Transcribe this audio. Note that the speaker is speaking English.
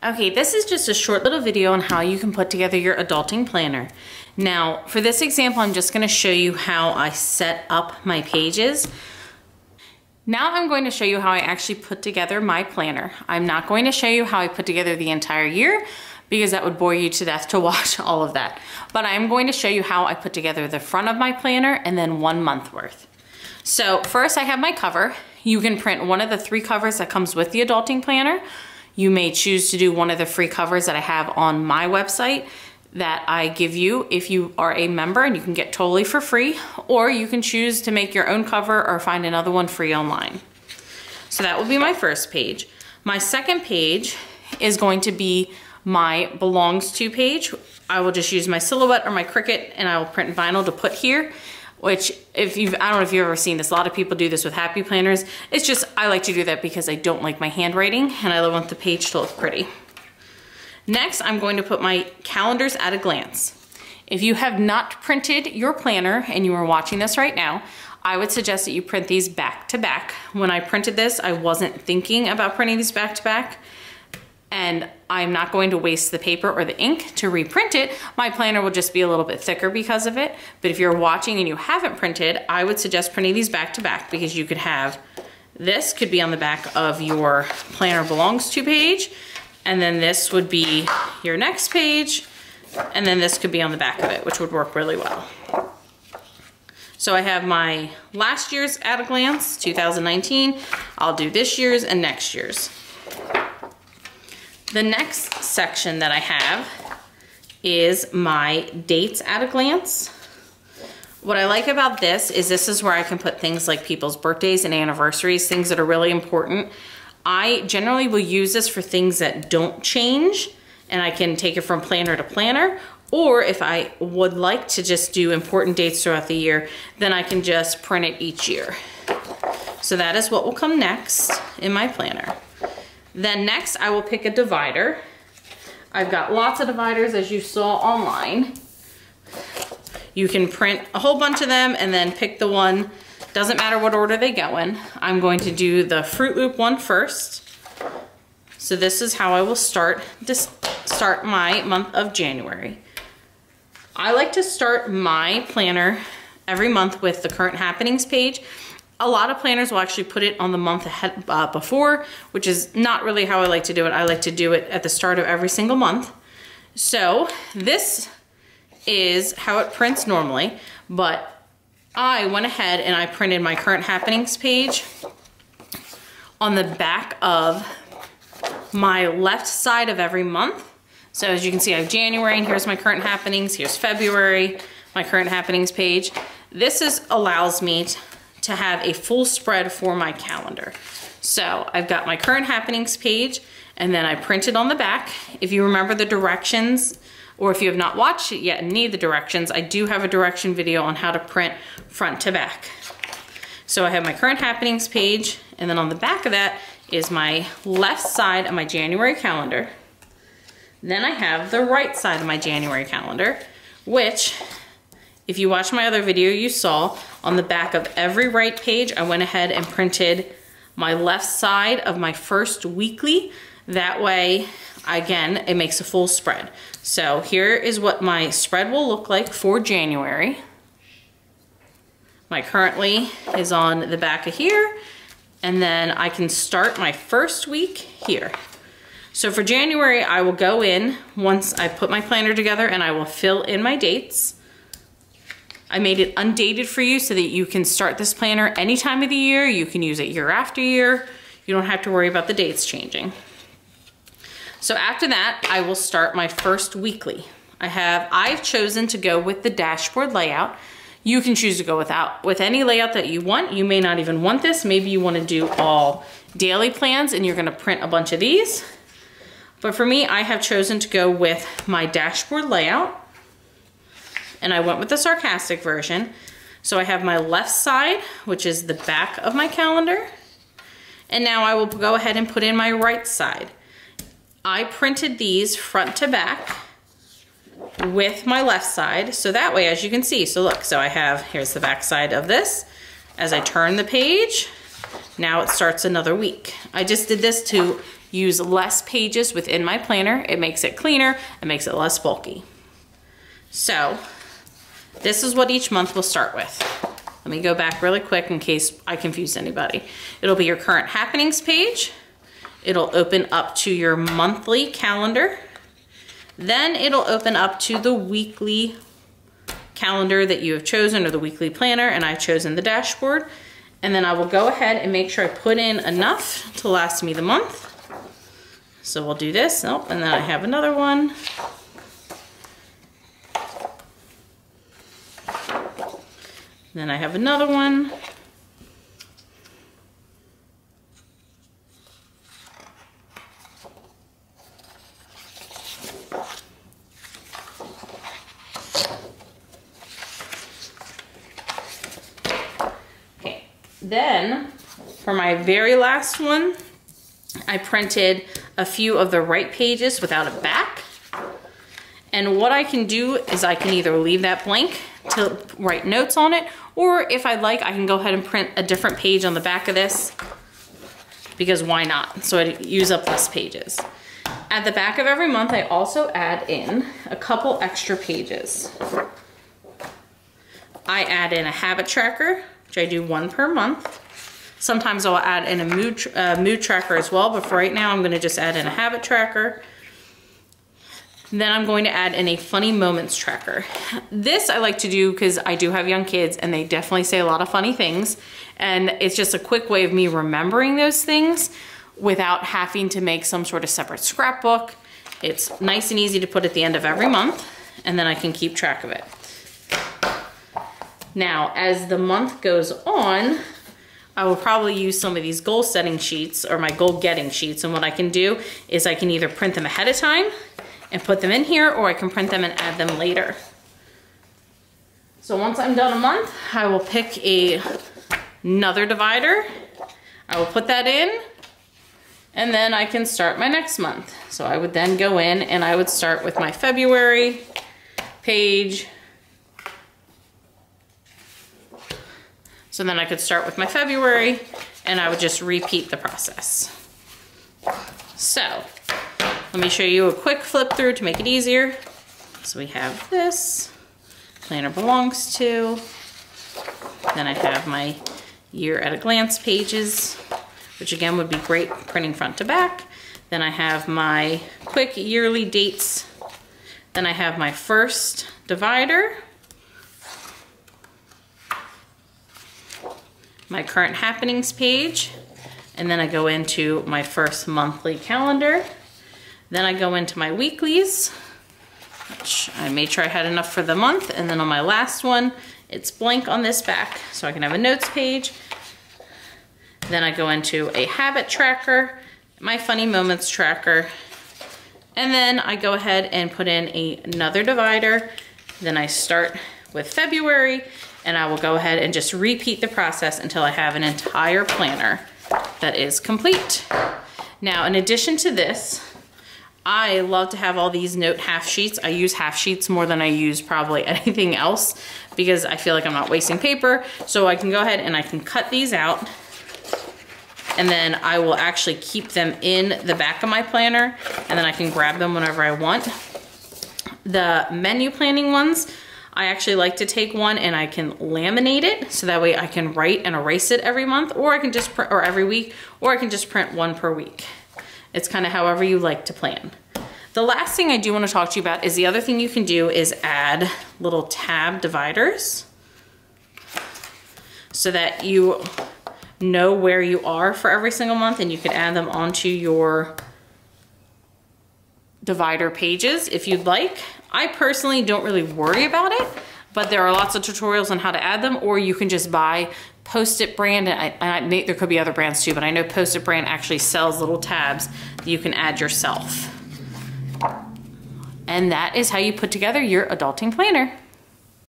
Okay, this is just a short little video on how you can put together your adulting planner. Now, for this example, I'm just gonna show you how I set up my pages. Now I'm going to show you how I actually put together my planner. I'm not going to show you how I put together the entire year because that would bore you to death to watch all of that. But I'm going to show you how I put together the front of my planner and then 1 month worth. So first I have my cover. You can print one of the 3 covers that comes with the adulting planner. You may choose to do one of the free covers that I have on my website that I give you if you are a member, and you can get totally for free, or you can choose to make your own cover or find another one free online. So that will be my first page. My second page is going to be my belongs to page. I will just use my silhouette or my Cricut and I will print vinyl to put here, which I don't know if you've ever seen this, a lot of people do this with happy planners. It's just, I like to do that because I don't like my handwriting and I want the page to look pretty. Next, I'm going to put my calendars at a glance. If you have not printed your planner and you are watching this right now, I would suggest that you print these back to back. When I printed this, I wasn't thinking about printing these back to back, and I'm not going to waste the paper or the ink to reprint it. My planner will just be a little bit thicker because of it. But if you're watching and you haven't printed, I would suggest printing these back to back because you could have, this could be on the back of your planner belongs to page, and then this would be your next page, and then this could be on the back of it, which would work really well. So I have my last year's at a glance, 2019. I'll do this year's and next year's. The next section that I have is my dates at a glance. What I like about this is where I can put things like people's birthdays and anniversaries, things that are really important. I generally will use this for things that don't change, and I can take it from planner to planner, or if I would like to just do important dates throughout the year, then I can just print it each year. So that is what will come next in my planner. Then next I will pick a divider. I've got lots of dividers as you saw online. You can print a whole bunch of them and then pick the one. Doesn't matter what order they go in. I'm going to do the Fruit Loop one first. So this is how I will start my month of January. I like to start my planner every month with the current happenings page. A lot of planners will actually put it on the month ahead before, which is not really how I like to do it. I like to do it at the start of every single month. So this is how it prints normally, but I went ahead and I printed my current happenings page on the back of my left side of every month. So as you can see, I have January, and here's my current happenings. Here's February, my current happenings page. This allows me to have a full spread for my calendar. So I've got my current happenings page, and then I printed on the back. If you remember the directions, or if you have not watched it yet and need the directions, I do have a direction video on how to print front to back. So I have my current happenings page, and then on the back of that is my left side of my January calendar. Then I have the right side of my January calendar, which, if you watched my other video, you saw on the back of every right page, I went ahead and printed my left side of my first weekly. That way, again, it makes a full spread. So here is what my spread will look like for January. My currently is on the back of here, and then I can start my first week here. So for January, I will go in once I put my planner together and I will fill in my dates. I made it undated for you so that you can start this planner any time of the year. You can use it year after year. You don't have to worry about the dates changing. So after that, I will start my first weekly. I've chosen to go with the dashboard layout. You can choose to go with any layout that you want. You may not even want this. Maybe you want to do all daily plans and you're going to print a bunch of these. But for me, I have chosen to go with my dashboard layout, and I went with the sarcastic version. So I have my left side, which is the back of my calendar, and now I will go ahead and put in my right side. I printed these front to back with my left side, so that way, as you can see, so look, so here's the back side of this. As I turn the page, now it starts another week. I just did this to use less pages within my planner. It makes it cleaner, it makes it less bulky. So this is what each month will start with. Let me go back really quick in case I confuse anybody. It'll be your current happenings page. It'll open up to your monthly calendar. Then it'll open up to the weekly calendar that you have chosen, or the weekly planner, and I've chosen the dashboard. And then I will go ahead and make sure I put in enough to last me the month. So we'll do this, and then I have another one. Then I have another one. Then, for my very last one, I printed a few of the right pages without a back. And what I can do is I can either leave that blank to write notes on it, or if I'd like, I can go ahead and print a different page on the back of this, because why not? So I use up less pages. At the back of every month, I also add in a couple extra pages. I add in a habit tracker, which I do one per month. Sometimes I'll add in a mood tracker as well, but for right now I'm gonna just add in a habit tracker. Then I'm going to add in a funny moments tracker. This I like to do because I do have young kids and they definitely say a lot of funny things, and it's just a quick way of me remembering those things without having to make some sort of separate scrapbook. It's nice and easy to put at the end of every month, and then I can keep track of it. Now, as the month goes on, I will probably use some of these goal setting sheets or my goal getting sheets, and what I can do is I can either print them ahead of time and put them in here, or I can print them and add them later. So once I'm done a month, I will pick another divider. I will put that in, and then I can start my next month. So I would then go in and I would start with my February page. So then I could start with my February, and I would just repeat the process. So let me show you a quick flip through to make it easier. So we have this, planner belongs to, then I have my year at a glance pages, which again would be great printing front to back. Then I have my quick yearly dates. Then I have my first divider, my current happenings page, and then I go into my first monthly calendar. Then I go into my weeklies, which I made sure I had enough for the month, and then on my last one, it's blank on this back, so I can have a notes page. Then I go into a habit tracker, my funny moments tracker, and then I go ahead and put in another divider. Then I start with February, and I will go ahead and just repeat the process until I have an entire planner that is complete. Now, in addition to this, I love to have all these note half sheets. I use half sheets more than I use probably anything else because I feel like I'm not wasting paper. So I can go ahead and I can cut these out, and then I will actually keep them in the back of my planner, and then I can grab them whenever I want. The menu planning ones, I actually like to take one and I can laminate it so that way I can write and erase it every month, or I can just print, or every week, or I can just print one per week. It's kind of however you like to plan. The last thing I do want to talk to you about is the other thing you can do is add little tab dividers so that you know where you are for every single month, and you can add them onto your divider pages if you'd like. I personally don't really worry about it, but there are lots of tutorials on how to add them, or you can just buy Post-it brand, and there could be other brands too, but I know Post-it brand actually sells little tabs that you can add yourself. And that is how you put together your adulting planner.